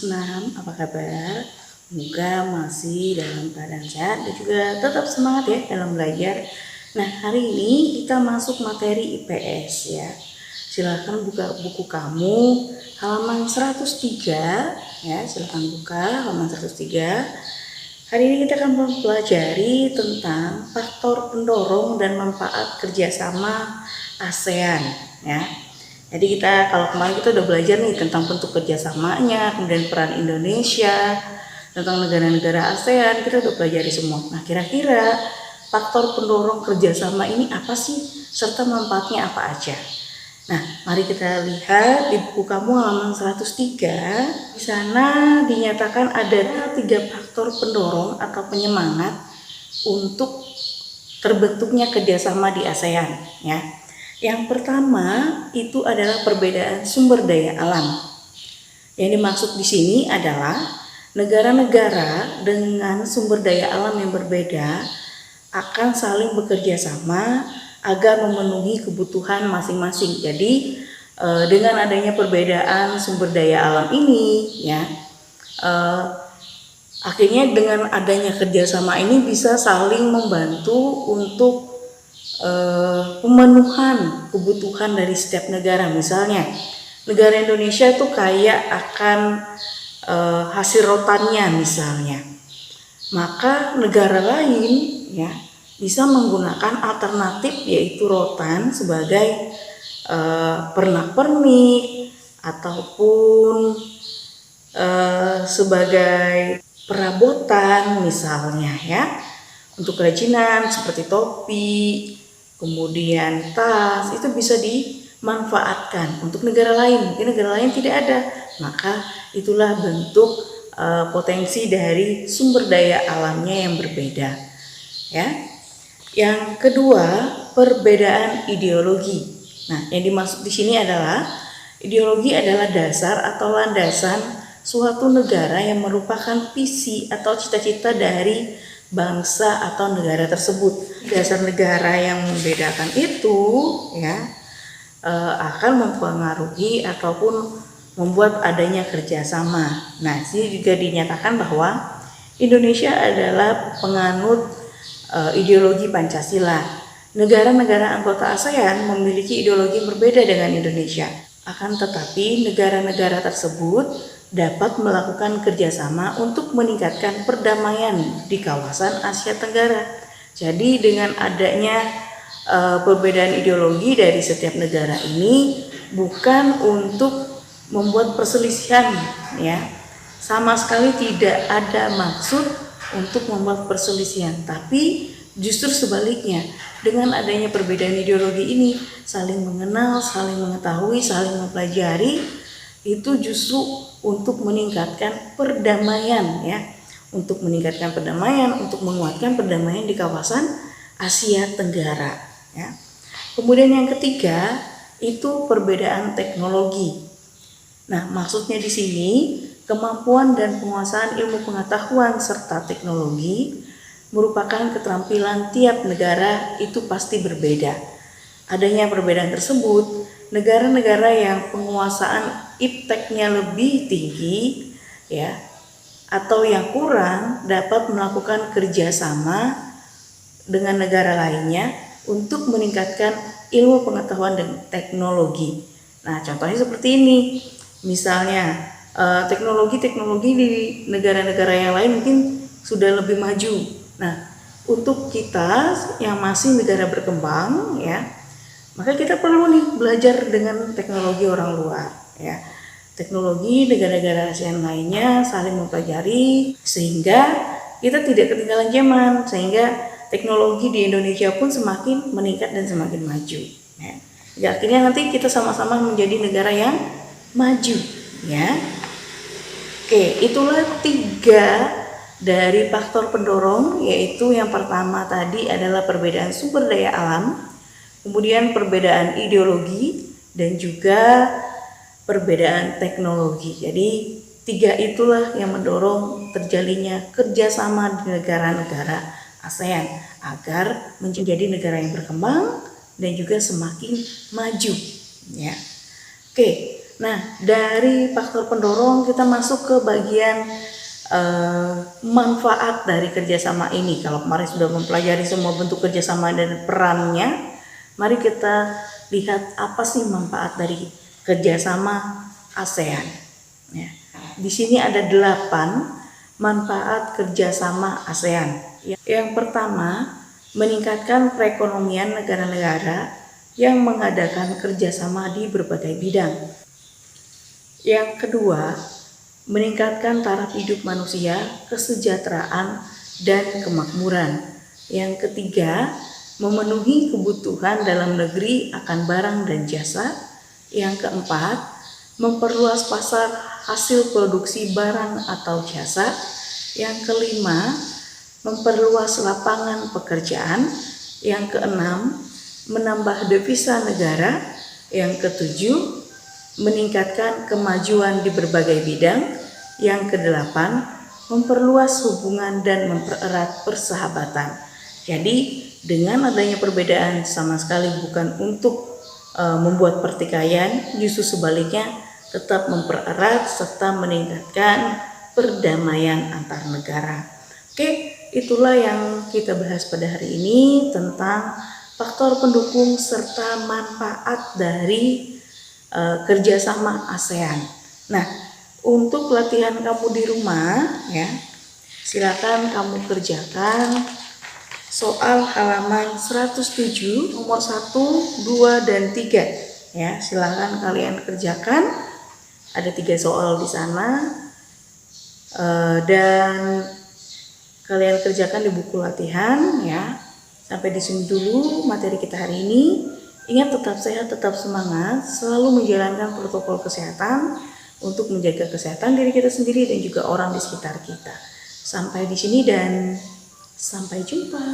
Senam, apa kabar? Semoga masih dalam keadaan sehat dan juga tetap semangat ya dalam belajar. Nah, hari ini kita masuk materi IPS ya. Silahkan buka buku kamu halaman 103 ya, silahkan buka halaman 103. Hari ini kita akan mempelajari tentang faktor pendorong dan manfaat kerjasama ASEAN ya. Jadi kalau kemarin kita udah belajar nih tentang bentuk kerjasamanya, kemudian peran Indonesia, tentang negara-negara ASEAN, kita udah pelajari semua. Nah, kira-kira faktor pendorong kerjasama ini apa sih? Serta manfaatnya apa aja? Nah, mari kita lihat di buku kamu halaman 103. Di sana dinyatakan ada 3 faktor pendorong atau penyemangat untuk terbentuknya kerjasama di ASEAN ya. Yang pertama itu adalah perbedaan sumber daya alam. Yang dimaksud di sini adalah negara-negara dengan sumber daya alam yang berbeda akan saling bekerja sama agar memenuhi kebutuhan masing-masing. Jadi dengan adanya perbedaan sumber daya alam ini ya, akhirnya dengan adanya kerjasama ini bisa saling membantu untuk pemenuhan kebutuhan dari setiap negara. Misalnya negara Indonesia itu kaya akan hasil rotannya misalnya, maka negara lain ya bisa menggunakan alternatif yaitu rotan sebagai pernak-pernik ataupun sebagai perabotan misalnya ya, untuk kerajinan seperti topi, kemudian tas, itu bisa dimanfaatkan untuk negara lain. Mungkin negara lain tidak ada, maka itulah bentuk potensi dari sumber daya alamnya yang berbeda ya. Yang kedua, perbedaan ideologi. Nah, yang dimaksud di sini adalah ideologi adalah dasar atau landasan suatu negara yang merupakan visi atau cita-cita dari bangsa atau negara tersebut. Dasar negara yang membedakan itu ya akan mempengaruhi ataupun membuat adanya kerjasama. Nah, sini juga dinyatakan bahwa Indonesia adalah penganut ideologi Pancasila. Negara-negara anggota ASEAN memiliki ideologi yang berbeda dengan Indonesia. Akan tetapi negara-negara tersebut dapat melakukan kerjasama untuk meningkatkan perdamaian di kawasan Asia Tenggara. Jadi dengan adanya perbedaan ideologi dari setiap negara ini bukan untuk membuat perselisihan ya, sama sekali tidak ada maksud untuk membuat perselisihan, tapi justru sebaliknya, dengan adanya perbedaan ideologi ini saling mengenal, saling mengetahui, saling mempelajari, itu justru untuk meningkatkan perdamaian ya, untuk meningkatkan perdamaian, untuk menguatkan perdamaian di kawasan Asia Tenggara ya. Kemudian yang ketiga itu perbedaan teknologi. Nah, maksudnya di sini kemampuan dan penguasaan ilmu pengetahuan serta teknologi merupakan keterampilan tiap negara, itu pasti berbeda. Adanya perbedaan tersebut, negara-negara yang penguasaan ipteknya lebih tinggi ya atau yang kurang dapat melakukan kerjasama dengan negara lainnya untuk meningkatkan ilmu pengetahuan dan teknologi. Nah, contohnya seperti ini. Misalnya teknologi di negara-negara yang lain mungkin sudah lebih maju. Nah, untuk kita yang masih negara berkembang ya, maka kita perlu nih belajar dengan teknologi orang luar ya. Teknologi negara-negara ASEAN lainnya saling mempelajari sehingga kita tidak ketinggalan zaman, sehingga teknologi di Indonesia pun semakin meningkat dan semakin maju ya. Jadi akhirnya nanti kita sama-sama menjadi negara yang maju ya. Oke, itulah 3 dari faktor pendorong, yaitu yang pertama tadi adalah perbedaan sumber daya alam, kemudian perbedaan ideologi, dan juga perbedaan teknologi. Jadi 3 itulah yang mendorong terjalinnya kerjasama di negara-negara ASEAN agar menjadi negara yang berkembang dan juga semakin maju ya. Oke, Nah, dari faktor pendorong kita masuk ke bagian manfaat dari kerjasama ini. Kalau kemarin sudah mempelajari semua bentuk kerjasama dan perannya, mari kita lihat apa sih manfaat dari kerjasama ASEAN. Ya. Di sini ada 8 manfaat kerjasama ASEAN. Yang pertama, meningkatkan perekonomian negara-negara yang mengadakan kerjasama di berbagai bidang. Yang kedua, meningkatkan taraf hidup manusia, kesejahteraan, dan kemakmuran. Yang ketiga, memenuhi kebutuhan dalam negeri akan barang dan jasa. Yang keempat, memperluas pasar hasil produksi barang atau jasa. Yang kelima, memperluas lapangan pekerjaan. Yang keenam, menambah devisa negara. Yang ketujuh, meningkatkan kemajuan di berbagai bidang. Yang kedelapan, memperluas hubungan dan mempererat persahabatan. Jadi dengan adanya perbedaan sama sekali bukan untuk membuat pertikaian, justru sebaliknya tetap mempererat serta meningkatkan perdamaian antar negara. Oke, itulah yang kita bahas pada hari ini tentang faktor pendukung serta manfaat dari kerjasama ASEAN. Nah, untuk latihan kamu di rumah ya, silakan kamu kerjakan soal halaman 107 nomor 1, 2, dan 3 ya. Silakan kalian kerjakan. Ada 3 soal di sana dan kalian kerjakan di buku latihan ya. Sampai di sini dulu materi kita hari ini. Ingat, tetap sehat, tetap semangat, selalu menjalankan protokol kesehatan untuk menjaga kesehatan diri kita sendiri dan juga orang di sekitar kita. Sampai di sini dan sampai jumpa.